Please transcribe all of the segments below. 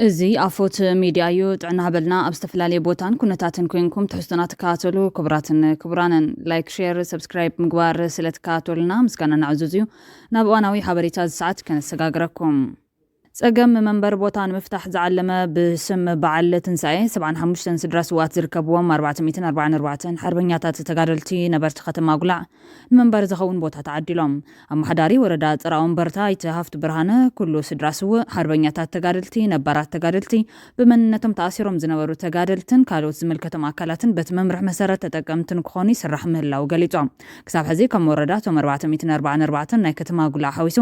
እዚ ኣፎት ሚድያ እዩ ጥዕና በልና ኣብ ዝተፈላለዩ ቦታን ኩነታትን ኮይንኩም ትሕዝቶና ትከታተሉ ክቡራንን ላይክ ሼር ሰብስክራይብ ምግባር ስለትከታተሉና ምስጋና ንዕዘዝ እዩ ናብ እዋናዊ ሓበሬታ ሰዓት ከነሰጋግረኩም ጸገም መንበር ቦታ ንምፍታሕ ዝዓለመ ብስም በዓል ትንሳኤ 75 ስድራ ስዋት ዝርከብዎም 444 ሓርበኛታት ተጋደልቲ ነበርቲ ከተማ ጉላዕ ንመንበር ዝኸውን ቦታ ተዓዲሎም ኣመሓዳሪ ወረዳ ጽራውን በርታ ይተሃፍት ብርሃነ ኩሉ ስድራ ስው ሓርበኛታት ተጋደልቲ ነባራት ተጋደልቲ ብመንነቶም ተኣሲሮም ዝነበሩ ተጋደልትን ካልኦት ዝምልከቶም አካላትን በቲ መምርሕ መሰረት ተጠቀምትን ክኾኑ ይስራሕ ምህላው ገሊጾም ክሳብ ሕዚ ከም ወረዳ ቶም 444 ናይ ከተማ ጉላዕ ሓዊሱ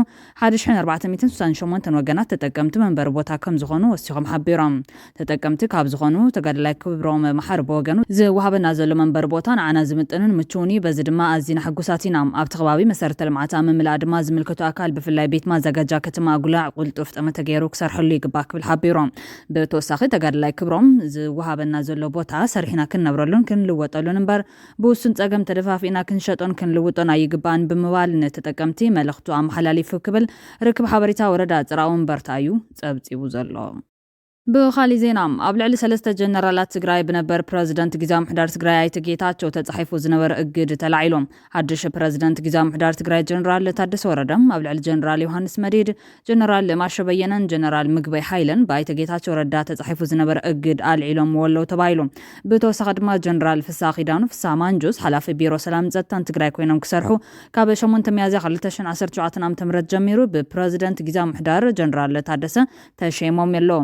1468 ወገናት ተጠቀምቲ መንበር ቦታ ከም ዝኾኑ ወሲኾም ሓቢሮም ተጠቀምቲ ካብ ዝኾኑ ተጋድላይ ክብሮም መሓር በወገኑ ዝወሃበና ዘሎ መንበር ቦታ ንዓና ዝምጥንን ምቹውኒ በዚ ድማ ኣዝና ሕጉሳት ኢና ኣብቲ ከባቢ መሰረተ ልምዓት ምምላእ ድማ ዝምልከቱ አካል ብፍላይ ቤት ማዘጋጃ ከተማ ጉላዕ ቁልጡፍ ጠመተ ገይሩ ክሰርሐሉ ይግባእ ክብል ሓቢሮም ብተወሳኺ ተጋድላይ ክብሮም ዝወሃበና ዘሎ ቦታ ሰሪሕና ክንነብረሉን ክንልወጠሉን እምበር ብውሱን ጸገም ተደፋፊና ክንሸጦን ክንልውጦን ኣይግባእን ብምባል ንተጠቀምቲ መልእኽቱ ኣመሓላሊፉ ክብል ርክብ ሓበሬታ ወረዳ ጽራውን በርታ እዩ ጸብጺቡ ዘሎ ብኻሊ ዜና ኣብ ልዕሊ 3 ጀነራላት ትግራይ ብነበር ፕረዚደንት ጊዜያዊ ምሕዳር ትግራይ ኣይተ ጌታቸው ተጻሒፉ ዝነበረ እግድ ተላዒሎም ሓድሽ ፕረዚደንት ጊዜያዊ ምሕዳር ትግራይ ጀነራል ታደሰ ወረደ ኣብ ልዕሊ ጀነራል ዮሃንስ መዲድ ጀነራል ማሾ በየነን ጀነራል ምግበይ ሓይለን ብኣይተ ጌታቸው ረዳ ተጻሒፉ ዝነበረ እግድ ኣልዒሎም ወለው ተባሂሉ ብተወሳኺ ድማ ጀነራል ፍሳሕ ኺዳኑ ፍሳሕ ማንጁስ ሓላፊ ቢሮ ሰላም ጸጥታን ትግራይ ኮይኖም ክሰርሑ ካብ 8 ሚያዝያ 2017 ዓ.ም ጀሚሩ ብፕረዚደንት ጊዜያዊ ምሕዳር ጀነራል ታደሰ ተሸይሞም የለው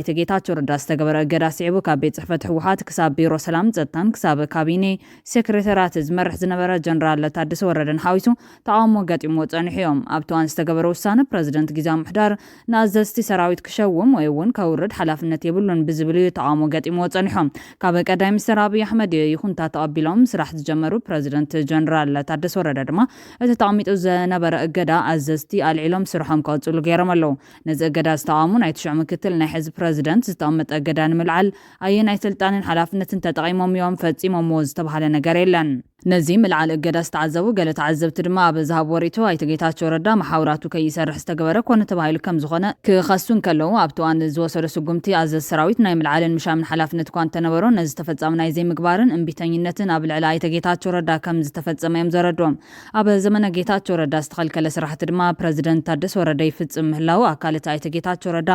ኣይተ ጌታቸው ረዳ ዝተገበረ እገዳ ሲዕቡ ካብ ቤት ጽሕፈት ህወሓት ክሳብ ቢሮ ሰላም ጸጥታን ክሳብ ካቢኔ ሴክሬታሪያት ዝመርሕ ዝነበረ ጀነራል ታደሰ ወረደን ሓዊሱ ተቃውሞ ገጢሞ ጸኒሑ እዮም ኣብቲ እዋን ዝተገበረ ውሳነ ፕረዚደንት ጊዜያዊ ምሕዳር ንኣዘዝቲ ሰራዊት ክሸውም ወይ እውን ከውርድ ሓላፍነት የብሉን ብዝብል ተቃውሞ ገጢሞ ጸኒሖም ካብ ቀዳማይ ሚኒስትር ኣብይ ኣሕመድ ይኹንታ ተቐቢሎም ስራሕ ዝጀመሩ ፕረዚደንት ጀነራል ታደሰ ወረደ ድማ እቲ ተቐሚጡ ዝነበረ እገዳ ኣዘዝቲ ኣልዒሎም ስርሖም ከጽሉ ገይሮም ኣለው ነዚ እገዳ ዝተቃውሙ ናይ ትሽዑ ምክትል ናይ ሕዝቢ ፕረዚደንት ዝተቐመጠ እገዳ ንምልዓል ኣየናይ ስልጣንን ሓላፍነትን ተጠቒሞም እዮም ፈጺሞምዎ ዝተባሃለ ነገር የለን ነዚ ምልዓል እገዳ ዝተዓዘቡ ገለ ተዓዘብቲ ድማ ኣብ ዝሃብዎ ሪቶ ኣይተ ጌታቸው ረዳ ማሕበራቱ ከይሰርሕ ዝተገበረ ኮነ ተባሂሉ ከም ዝኾነ ክኸሱን ከለዉ ኣብቲ እዋን ዝወሰደ ስጉምቲ ኣዘዝ ሰራዊት ናይ ምልዓልን ምሻምን ሓላፍነት እኳ እንተነበሮ ነዚ ዝተፈጸመ ናይ ዘይምግባርን እምቢተኝነትን ኣብ ልዕሊ ኣይተ ጌታቸው ረዳ ከም ዝተፈጸመ እዮም ዘረድዎም ኣብ ዘመነ ጌታቸው ረዳ ዝተኸልከለ ስራሕቲ ድማ ፕረዚደንት ታደሰ ወረደ ይፍጽም ምህላው ኣካልቲ ኣይተ ጌታቸው ረዳ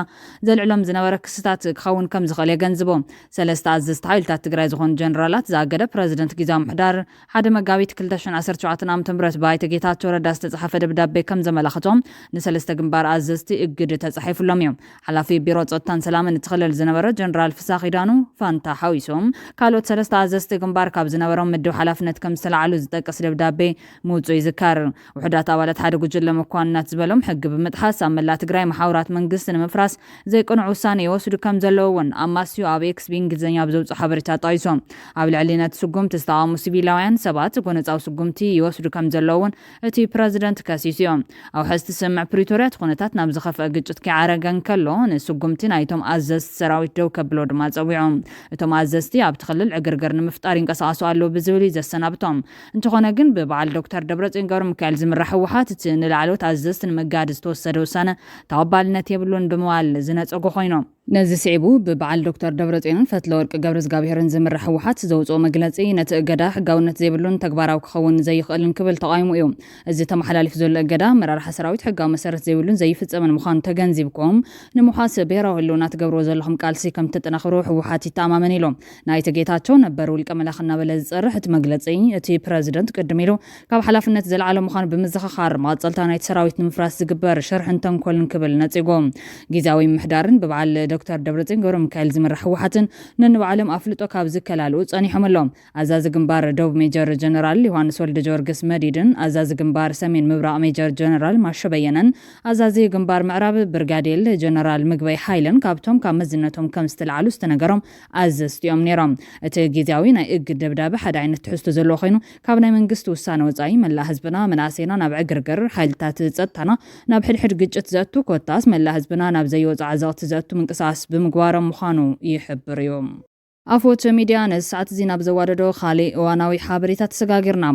ዘልዕሎም ዝነበረ ክስታት ክኸውን ከም ዝኽእል የገንዝቦም ሰለስተ ኣዘዝቲ ሓይልታት ትግራይ ዝኾኑ ጀነራላት ዝኣገደ ፕረዚደንት ጊዜያዊ ምሕዳር ሓደ መጋቢት 2017 ዓ.ም ብኣይተ ጌታቸው ረዳ ዝተጻሕፈ ደብዳቤ ከም ዘመላኽቶም ንሰለስተ ግንባር ኣዘዝቲ እግድ ተጻሒፉሎም እዮም ሓላፊ ቢሮ ጸጥታን ሰላምን እትኽልል ዝነበረ ጀነራል ፍሳሕ ኺዳኑ ፋንታ ሓዊሶም ካልኦት ሰለስተ ኣዘዝቲ ግንባር ካብ ዝነበሮም ምድብ ሓላፍነት ከም ዝተላዓሉ ዝጠቅስ ደብዳቤ ምውፁ ይዝካር ውሕዳት ኣባላት ሓደ ጉጅለ መኳንናት ዝበሎም ሕጊ ብምጥሓስ ኣብ መላ ትግራይ ማሕበራት መንግስቲ ንምፍራስ ዘይቅንዕ ውሳነ ይወስዱ ከም ዘለዎ እውን ኣማስዩ ኣብ ኤክስ ብእንግሊዝኛ ብዘውፅኡ ሓበሬታ ጠቂሶም ኣብ ልዕሊ ነቲ ስጉምቲ ዝተቃወሙ ሲቪላውያን ሰባት ጎነፃዊ ስጉምቲ ይወስዱ ከም ዘለውን እቲ ፕረዚደንት ከሲሱ እዮም ኣብ ሕዝቲ ስምዕ ፕሪቶርያ ኩነታት ናብ ዝኸፍአ ግጭት ከይዓረገን ከሎ ንስጉምቲ ናይቶም ኣዘዝቲ ሰራዊት ደው ከብሎ ድማ ጸዊዖም እቶም ኣዘዝቲ ኣብቲ ክልል ዕግርግር ንምፍጣር ይንቀሳቐሱ ኣለዉ ብዝብል ዘሰናብቶም እንተኾነ ግን ብበዓል ዶክተር ደብረጽዮን ገብረ ሚካኤል ዝምራሕ ህወሓት እቲ ንላዕሎት ኣዘዝቲ ንምጋድ ዝተወሰደ ውሳነ ተቐባልነት የብሉን ብምባል ዝነፀጎ ኮይኖም ነዚ ስዒቡ ብበዓል ዶክተር ደብረጽዮንን ፈትለወርቂ ገብረ እግዚአብሔርን ዝምራሕ ህወሓት ዘውፅኦ መግለጺ ነቲ እገዳ ሕጋውነት ዘይብሉን ተግባራዊ ክኸውን ዘይኽእልን ክብል ተቃይሙ እዩ እዚ ተመሓላሊፉ ዘሎ እገዳ መራርሓ ሰራዊት ሕጋዊ መሰረት ዘይብሉን ዘይፍጸምን ምዃኑ ተገንዚብኩም ንምሓስ ብሔራዊ ህልውና ትገብርዎ ዘለኹም ቃልሲ ከም ተጠናኽሩ ህወሓት ይተኣማመን ኢሎም ናይተ ጌታቸው ነበር ውልቀ መላኽ እናበለ ዝጸርሕ እቲ መግለጺ እቲ ፕረዚደንት ቅድም ኢሉ ካብ ሓላፍነት ዘለዓለ ምዃኑ ብምዝኽኻር መቐጸልታ ናይቲ ሰራዊት ንምፍራስ ዝግበር ሽርሕን ተንኮልን ክብል ነጺጎም ጊዜያዊ ምሕዳርን ብበዓል ዶክተር ደብረጽዮን ገብረ ሚካኤል ዝምራሕ ህወሓትን ነንባዕሎም ኣፍልጦ ካብ ዝከላልኡ ጸኒሖም ኣሎም ኣዛዚ ግንባር ደቡብ ሜጀር ጀነራል ዮሃንስ ወልደ ጀወርግስ መዲድን ኣዛዚ ግንባር ሰሜን ምብራቕ ሜጀር ጀነራል ማሾ በየነን ኣዛዚ ግንባር ምዕራብ ብርጋዴር ጀነራል ምግበይ ሓይለን ካብቶም ካብ መዝነቶም ከም ዝተለዓሉ ዝተነገሮም ኣዘዝቲኦም ነይሮም እቲ ጊዜያዊ ናይ እግድ ደብዳቤ ሓደ ዓይነት ትሕዝቶ ዘለዎ ኮይኑ ካብ ናይ መንግስቲ ውሳነ ወጻኢ መላ ህዝብና መናእሰይና ናብ ዕግርግር ሓይልታት ጸጥታና ናብ ሕድሕድ ግጭት ዘእቱ ኮታስ መላ ህዝብና ናብ ዘይወፅዓ ዘቕቲ ዘእቱ ምንቅስቃስ ብምግባሮም ምዃኑ ይሕብር እዩ ኣፎት ሚድያ ነዚ ሰዓት እዚ ናብ ዘዋደዶ ካሊእ እዋናዊ ሓበሬታ ተሰጋጊርና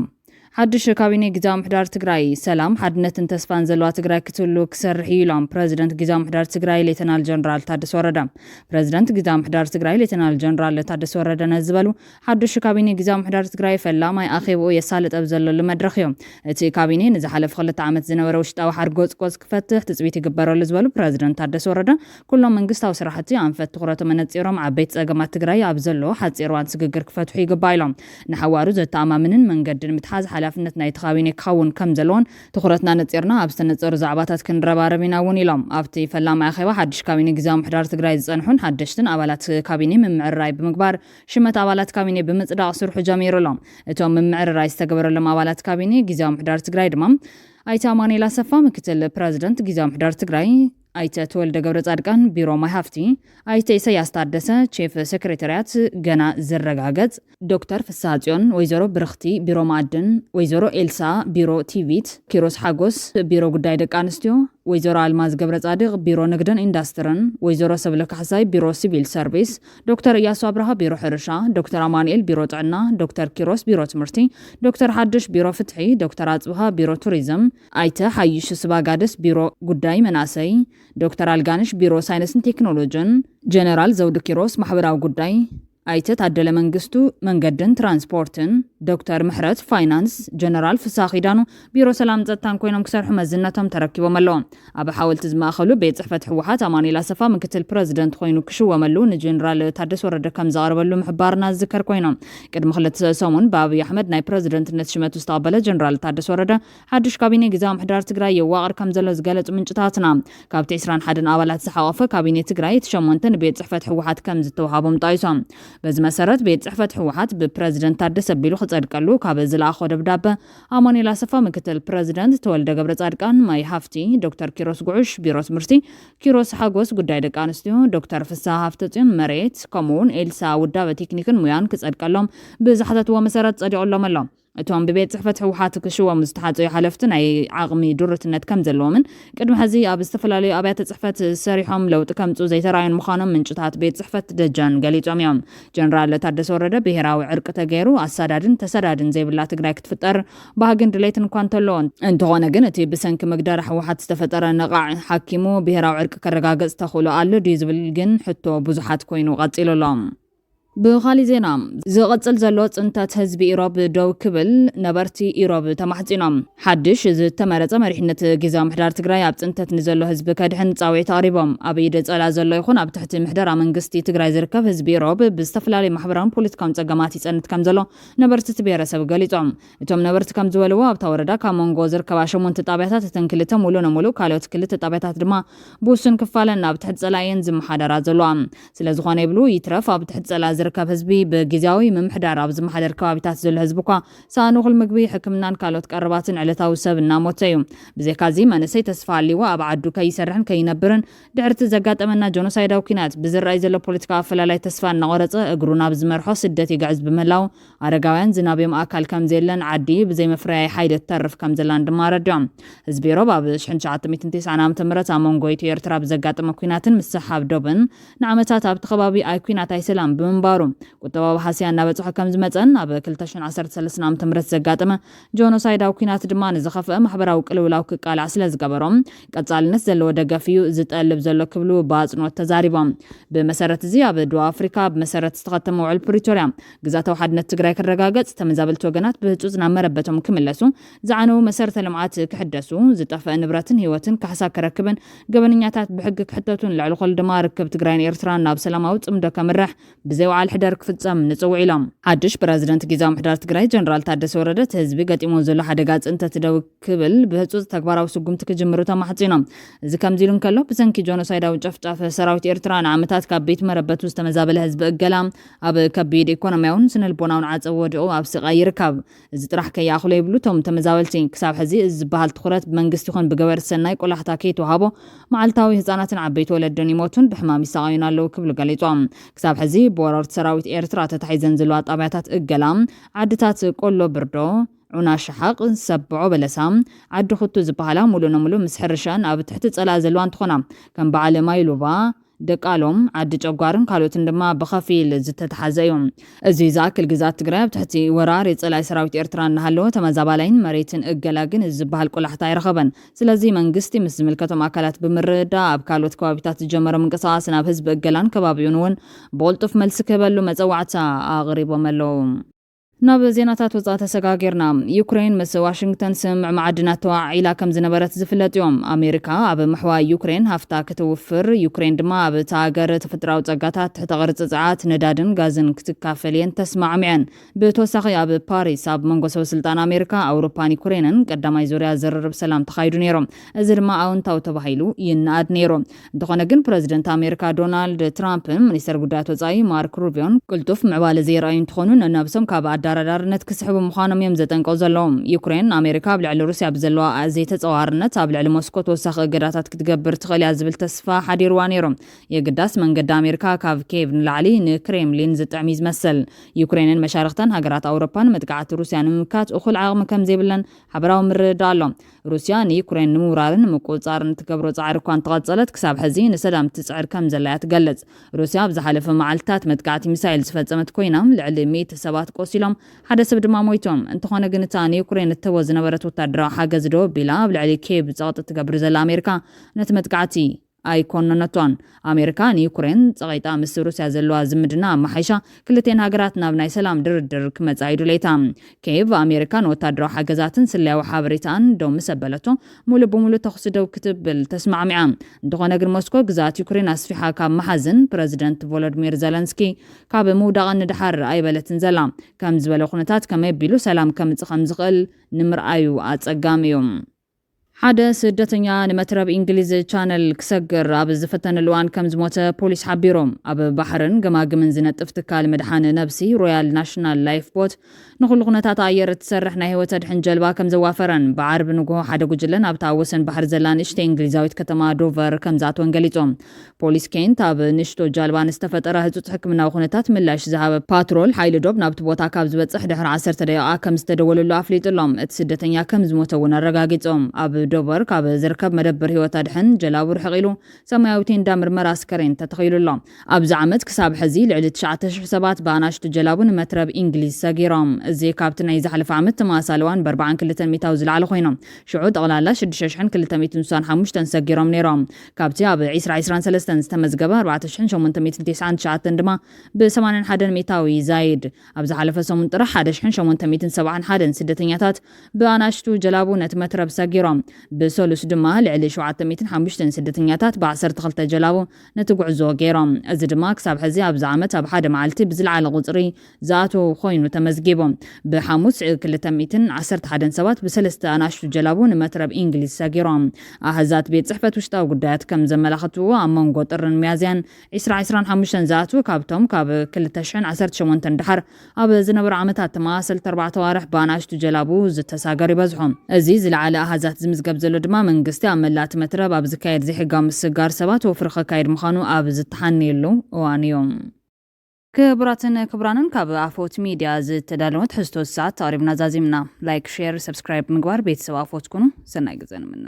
حدش كابيني جزاء محدار تجراي سلام حدنة تسفان زلوا تجراي كتلو كسر حيلام بريزيدنت جزاء محدار تجراي ليتنال جنرال تادس وردا بريزيدنت جزاء محدار تجراي ليتنال جنرال تادس وردا نزبلو حدش كابيني جزاء محدار تجراي فلا ما يأخيبو يسالت أبزل لمدرخيو تي كابيني نزحل في خلت عمت زنورة وشتا وحرقوز قوز كفتح تثبيت جبروا لزبلو بريزيدنت تادس وردا كلهم من قصة وسرحتي عن فت تقرأت من تيرم عبيت أجمعت تجراي أبزلو حد إيروان سجر كفتح يجبايلهم نحوارو زت من قد المتحاز حلفنتنا يتخاوين يكون كم زلون تخرتنا نتصيرنا أبستنتصير زعباتات كنرباربين أوني لهم أبتي فلا ما أخي حدش كابيني جزام حدار تجراي زنحون حدشتن أولات كابيني من معراي بمقبار شمت أولات كابيني بمصدع صرح جمير لهم توم من معراي استقبر لهم أولات كابيني جزام حدار تجراي دمام أيتاماني لا سفا مكتل بريزيدنت جزام حدار تجراي أيتا تولد قبرت أركان بيرو ما هافتي أيتا سياس تاردسة تشيف سكرتيريات جنا زرقاقت دكتور فساتيون ويزورو برختي بيرو معدن ويزورو إلسا بيرو تيفيت كيروس حاجوس بيرو قداي دك أنستيو ويزورو الماز قبرت أدق بيرو نقدن إندسترن ويزورو سبلك حساي بيرو سيفيل سيرفيس دكتور ياسو أبرها بيرو حرشا دكتور أمانيل بيرو تعنا دكتور كيروس بيرو تمرتي دكتور حدش بيرو فتحي دكتور عطبها بيرو توريزم أيتا حيش سباقادس بيرو قداي مناسي دكتور ألغانش بيرو ساينس تكنولوجين جنرال زود كيروس محبراو قداي أيتا تعدل منقستو منقدن ترانسبورتن دكتور محرت فاينانس جنرال فساخيدانو بيرو سلام زتان كوينهم كسرحو مزنتهم تركبوا ملون أبا حاول تزما أخلو بيت صحفة حوحات أماني لا سفا من كتل بريزيدنت خوينو كشوا ملون جنرال تادس ورد كم زاربلو محبارنا الذكر كوينهم قد مخلت سومون بابي أحمد ناي بريزيدنت نتشمت استقبله جنرال تادس ورد حدش كابيني جزام حدار تقراي يواغر كم زلو زقالت من جتاتنا كابتي عسران حدن أولات سحوافة كابيني تقراي تشمونتن بيت صحفة حوحات كم زتوهابهم طايسهم بز مسارات بيت صحفة حوحات ببريزيدنت تادس بيلو خصدقلو كابزل أخو دبدابة أماني لا سفا مكتل بريزيدنت تولد قبر صادقان ماي هافتي دكتور كيروس قعش بيروس مرسي كيروس حاجوس قداي دك أنستيو دكتور فسا هافتتين مريت كمون إلسا ودابة تكنيكن ميان كصدقلهم بزحدت ومسارات صديقلهم اللهم اتوم ببيت صحفة حوحاتك شو مستحاضي حلفتن اي عقمي درتنت كم زلومن قدم هزي اب استفلالي ابيات صحفة سريحهم لو تكمصو زي تراين مخانم من جتات بيت صحفة دجان قاليصوم يوم جنرال تادس ورده بهراوي عرق تغيرو اسادادن تسدادن زي بلا تግራይ ክትፍጠር ባህግን ድሌት እንኳን ተሎን እንተሆነ ግን እቲ ብሰንኪ መግደር حوحات ዝተፈጠረ ነቃዕ ሓኪሙ ብሄራዊ ዕርቅ ከረጋገጽ ተኽእሎ ኣሎ ዲዝብል ግን ሕቶ ብዙሓት ኮይኑ ቀጺሉሎም بخالي زينا زغطل زلو ጽንተት ህዝቢ ኢሮብ ደው ክብል ነበርቲ ኢሮብ ተማሕጺኖም ሓድሽ ዝተመረጸ መሪሕነት ጊዜያዊ ምሕዳር ትግራይ ኣብ ጽንተት ንዘሎ ህዝቢ ከድሕን ጻውዒት ኣቕሪቦም ኣብ ኢደ ጸላ ዘሎ ይኹን ኣብ ትሕቲ ምሕደራ መንግስቲ ትግራይ ዝርከብ ህዝቢ ኢሮብ ብዝተፈላለዩ ማሕበራውን ፖለቲካውን ጸገማት ይጸንት ከም ዘሎ ነበርቲ እቲ ብሄረሰብ ገሊጾም እቶም ነበርቲ ከም ዝበልዎ ኣብታ ወረዳ ካብ መንጎ ዝርከባ 8 ጣብያታት እተን ክልተ ሙሉ ንሙሉ ካልኦት ክልተ ጣብያታት ድማ ብውሱን ክፋለን ኣብ ትሕቲ ጸላየን ዝመሓደራ ዘለዋ ስለዝኾነ ይብሉ ይትረፍ ኣብ ትሕቲ ጸላ ዝርከብ ህዝቢ በጊዜያዊ መምሕዳር ኣብ ዝመሓደር ከባቢታት ዘሎ ህዝብኳ ሳኑኹል ምግቢ ሕክምናን ካልኦት ቀረባትን ዕለታዊ ሰብ እናሞተ እዩ ብዘይካዚ መንእሰይ ተስፋ ኣሊዎ ኣብ ዓዱ ከይሰርሕን ከይነብርን ድሕርቲ ዘጋጠመና ጆኖሳይዳዊ ኩናት ብዝረኣይ ዘሎ ፖለቲካዊ ኣፈላላይ ተስፋ እናቆረፀ እግሩ ናብ ዝመርሖ ስደት ይግዕዝ ብምህላው ኣረጋውያን ዝናብዮም ኣካል ከም ዘየለን ዓዲ ብዘይ መፍረያይ ሓይሊ ተርፍ ከም ዘላን ድማ ረድዮም ህዝቢ ኢሮብ ኣብ 1990 ዓ.ም ኣብ መንጎ ኢትዮ ኤርትራ ብዘጋጠመ ኩናትን ምስሓብ ዶብን ንዓመታት ኣብቲ ከባቢ ኣይ ኩናት ኣይሰላም ብምንባሩ ቁጠባዊ ሓስያ እናበጽሖ ከም ዝመፀን ኣብ 2013 ዓ.ም ዘጋጠመ ጆኖሳይዳዊ ኩናት ድማ ንዝኸፍአ ማሕበራዊ ቅልውላው ክቃላዕ ስለ ዝገበሮም ቀጻልነት ዘለዎ ደገፍ እዩ ዝጠልብ ዘሎ ክብሉ ብኣጽንኦት ተዛሪቦም ብመሰረት እዚ ኣብ ደቡብ ኣፍሪካ ብመሰረት ዝተኸተመ ውዕል ፕሪቶርያ ግዛታዊ ሓድነት ትግራይ ክረጋገጽ ተመዛበልቲ ወገናት ብህፁፅ ናብ መረበቶም ክምለሱ ዝዓነው መሰረተ ልምዓት ክሕደሱ ዝጠፍአ ንብረትን ህይወትን ካሕሳ ክረክብን ገበነኛታት ብሕጊ ክሕተቱን ልዕሊ ኩሉ ድማ ርክብ ትግራይን ኤርትራን ናብ ሰላማዊ ጽምዶ ከምርሕ ብዘይወዓል ሕደር ክፍጸም ንጽውዕ ኢሎም ሓድሽ ፕረዚደንት ጊዜያዊ ምሕዳር ትግራይ ጀነራል ታደሰ ወረደ ህዝቢ ገጢሞ ዘሎ ሓደጋ ጽንተት ደው ክብል ብህፁፅ ተግባራዊ ስጉምቲ ክጅምሩ ተማሕጺኖም እዚ ከምዚ ኢሉ እንከሎ ብሰንኪ ጆኖሳይዳዊ ጨፍጫፍ ሰራዊት ኤርትራ ንዓመታት ካብ ቤት መረበቱ ዝተመዛበለ ህዝቢ እገላ ኣብ ከቢድ ኢኮኖሚያውን ስነልቦናውን ዓፀብ ወዲቑ ኣብ ስቃይ ይርከብ እዚ ጥራሕ ከይኣኽሎ ይብሉ ቶም ተመዛበልቲ ክሳብ ሕዚ እዚ ዝበሃል ትኹረት ብመንግስቲ ይኹን ብገበርቲ ሰናይ ቆላሕታ ከይተዋሃቦ መዓልታዊ ህፃናትን ዓበይቲ ወለደን ይሞቱን ብሕማም ይሰቃዩን ኣለዉ ክብሉ ገሊፆም ክሳብ ሕዚ ብወረርቲ ሰራዊት ኤርትራ ተታሒዘን ዘለዋ ጣብያታት እገላ ዓድታት ቆሎ ብርዶ ዑና ሸሓቕ ሰብዖ በለሳም ዓዲ ኹቱ ዝበሃላ ሙሉ ንሙሉ ምስ ሕርሻን ኣብ ትሕቲ ጸላ ዘለዋ እንትኾና ከም በዓል ማይሉባ ደቃሎም ዓዲ ጨጓርን ካልኦትን ድማ ብኸፊል ዝተተሓዘ እዮም እዚ ዛክል ግዛት ትግራይ ብትሕቲ ወራር የጸላይ ሰራዊት ኤርትራ እናሃለወ ተመዛባላይን መሬትን እገላግን ዝበሃል ቁላሕታ ይረኸበን ስለዚ መንግስቲ ምስ ዝምልከቶም አካላት ብምርዳ ኣብ ካልኦት ከባቢታት ዝጀመረ ምንቅስቃስ ናብ ህዝቢ እገላን ከባቢውን እውን በልጡፍ መልሲ ክህበሉ መፀዋዕታ ኣቕሪቦም ኣለዉ ናብ ዜናታት ወጻኢ ተሰጋጊርና ዩክሬን ምስ ዋሽንግተን ስምዕ ማዕድናት ተዋዒላ ከም ዝነበረት ዝፍለጥ እዮም ኣሜሪካ ኣብ ምሕዋይ ዩክሬን ሃፍታ ክትውፍር ዩክሬን ድማ ኣብ ታገር ተፈጥራዊ ጸጋታት ትሕተ ቅርጽ ጸዓት ነዳድን ጋዝን ክትካፈል እየን ተስማዕምዐን ብተወሳኺ ኣብ ፓሪስ ኣብ መንጎ ሰበስልጣን ኣሜሪካ ኣውሮፓን ዩክሬንን ቀዳማይ ዙርያ ዝርርብ ሰላም ተኻይዱ ነይሮም እዚ ድማ ኣውንታዊ ተባሂሉ ይንኣድ ነይሩ እንተኾነ ግን ፕረዚደንት ኣሜሪካ ዶናልድ ትራምፕን ሚኒስተር ጉዳያት ወጻኢ ማርክ ሩቢዮን ቅልጡፍ ምዕባለ ዘይረኣዩ እንትኾኑ ነናብሶም ካብ አዳራዳርነት ክስሕቡ ምዃኖም እዮም ዘጠንቀው ዘለዎም ዩክሬን አሜሪካ ብልዕሊ ሩስያ ብዘለዋ ዘይተጸዋርነት ኣብ ልዕሊ ሞስኮ ተወሳኺ እገዳታት ክትገብር ትኽእል እያ ዝብል ተስፋ ሓዲርዋ ነይሮም የግዳስ መንገዲ አሜሪካ ካብ ኬቭ ንላዕሊ ንክሬምሊን ዝጥዕም ዝመስል ዩክሬንን መሻርክተን ሃገራት አውሮፓን መጥቃዕቲ ሩስያ ንምምካት እኹል ዓቕሚ ከም ዘይብለን ሓበራዊ ምርድዳ ኣሎ ሩስያ ንዩክሬን ንምውራርን ምቁፅፃርን ትገብሮ ጻዕሪ እኳ እንተቐጸለት ክሳብ ሕዚ ንሰላም ትጽዕር ከም ዘላያ ትገልጽ ሩስያ ብዝሓለፈ መዓልትታት መጥቃዕቲ ሚሳይል ዝፈጸመት ኮይና ልዕሊ 100 ሰባት ቆሲሎም ሓደ ሰብ ድማ ሞይቶም እንተኾነ ግን እታ ንዩክሬን እተወ ዝነበረት ወታደራዊ ሓገዝ ዶ ቢላ ኣብ ልዕሊ ኬብ ጸቕጢ ትገብር ዘላ ኣሜሪካ ነቲ መጥቃዕቲ ኣይኮነነቷን ኣሜሪካ ንዩክሬን ጸቂጣ ምስ ሩስያ ዘለዋ ዝምድና ማሓይሻ ክልቴን ሃገራት ናብ ናይ ሰላም ድርድር ክመጻ ይድሌታ ኬቭ ኣሜሪካን ወታደራዊ ሓገዛትን ስለያዊ ሓበሬታን ዶ ምሰበለቶ ሙሉ ብሙሉ ተኽሲ ደው ክትብል ተስማዕሚዓ እንተኾነ ግን ሞስኮ ግዛት ዩክሬን ኣስፊሓ ካብ መሓዝን ፕረዚደንት ቮሎዲሚር ዘለንስኪ ካብ ምውዳቕን ድሓር ኣይበለትን ዘላ ከም ዝበለ ኩነታት ከመይ ቢሉ ሰላም ከምጽእ ከም ዝኽእል ንምርኣዩ ኣጸጋሚ እዩ ሓደ ስደተኛ ንመትረብ እንግሊዝ ቻነል ክሰግር ኣብ ዝፈተነሉ እዋን ከም ዝሞተ ፖሊስ ሓቢሮም ኣብ ባሕርን ገማግምን ዝነጥፍ ትካል መድሓኒ ነብሲ ሮያል ናሽናል ላይፍ ቦት ንኹሉ ኩነታት ኣየር እትሰርሕ ናይ ህይወት ኣድሕን ጀልባ ከም ዘዋፈረን ብዓርቢ ንግሆ ሓደ ጉጅለን ኣብታ ወሰን ባሕሪ ዘላ ንእሽተይ እንግሊዛዊት ከተማ ዶቨር ከም ዝኣትወን ገሊፆም ፖሊስ ኬንት ኣብ ንእሽቶ ጃልባ ንዝተፈጠረ ህፁፅ ሕክምናዊ ኩነታት ምላሽ ዝሃበ ፓትሮል ሓይሊ ዶብ ናብቲ ቦታ ካብ ዝበፅሕ ድሕሪ 10 ደቂቓ ከም ዝተደወለሉ ኣፍሊጡሎም እቲ ስደተኛ ከም ዝሞተ እውን ኣረጋጊፆም ኣብ ዶቨር ካብ ዝርከብ መደበር ህይወት ኣድሕን ጀላቡ ርሕቕ ኢሉ ሰማያዊ ቴንዳ ምርመራ ኣስከሬን ተተኺሉሎ ኣብዚ ዓመት ክሳብ ሕዚ ልዕሊ 9,000 ሰባት ብኣናሽቱ ጀላቡ ንመትረብ እንግሊዝ ሰጊሮም እዚ ካብቲ ናይ ዝሓለፈ ዓመት ተመሳሳሊ እዋን ብ42 ሚታዊ ዝለዓለ ኮይኖም ሽዑ ጠቕላላ 6,265 ሰጊሮም ነይሮም ካብቲ ኣብ 2023 ዝተመዝገበ 4,899 ድማ ብ81 ሚታዊ ዛይድ ኣብ ዝሓለፈ ሰሙን ጥራሕ 1,871 ስደተኛታት ብኣናሽቱ ጀላቡ ነቲ መትረብ ሰጊሮም ብሰሉስ ድማ ልዕሊ 705 ስደተኛታት ብ12 ጀላቡ ነቲ ጉዕዞ ገይሮም እዚ ድማ ክሳብ ሕዚ ኣብዚ ዓመት ኣብ ሓደ መዓልቲ ብዝለዓለ ቁፅሪ ዝኣተው ኮይኑ ተመዝጊቦም ብሓሙስ 211 ሰባት ብሰለስተ ኣናሽቱ ጀላቡ ንመትረብ እንግሊዝ ሰጊሮም ኣህዛት ቤት ጽሕፈት ውሽጣዊ ጉዳያት ከም ዘመላኽትዎ ኣብ መንጎ ጥርን ሚያዝያን 2025 ዝኣትው ካብቶም ካብ 2018 ድሓር ኣብ ዝነበሩ ዓመታት ተመሳሰልቲ 4 ዋርሕ ብኣናሽቱ ጀላቡ ዝተሳገሩ ይበዝሖም እዚ ዝለዓለ ኣህዛት ዝምዝገብ ዘሎ ድማ መንግስቲ ኣብ መላእቲ መትረብ ኣብ ዝካየድ ዘይሕጋዊ ምስጋር ሰባት ወፍሪ ከካይድ ምዃኑ ኣብ ዝተሓነየሉ እዋን እዮም ክቡራትን ክቡራንን ካብ ኣፎት ሚድያ ዝተዳለወት ሕዝቶ ሰዓት ተቕሪብና ዛዚምና ላይክ ሼር ሰብስክራይብ ምግባር ቤተሰብ ኣፎት ኩኑ ሰናይ ግዜ ንምነ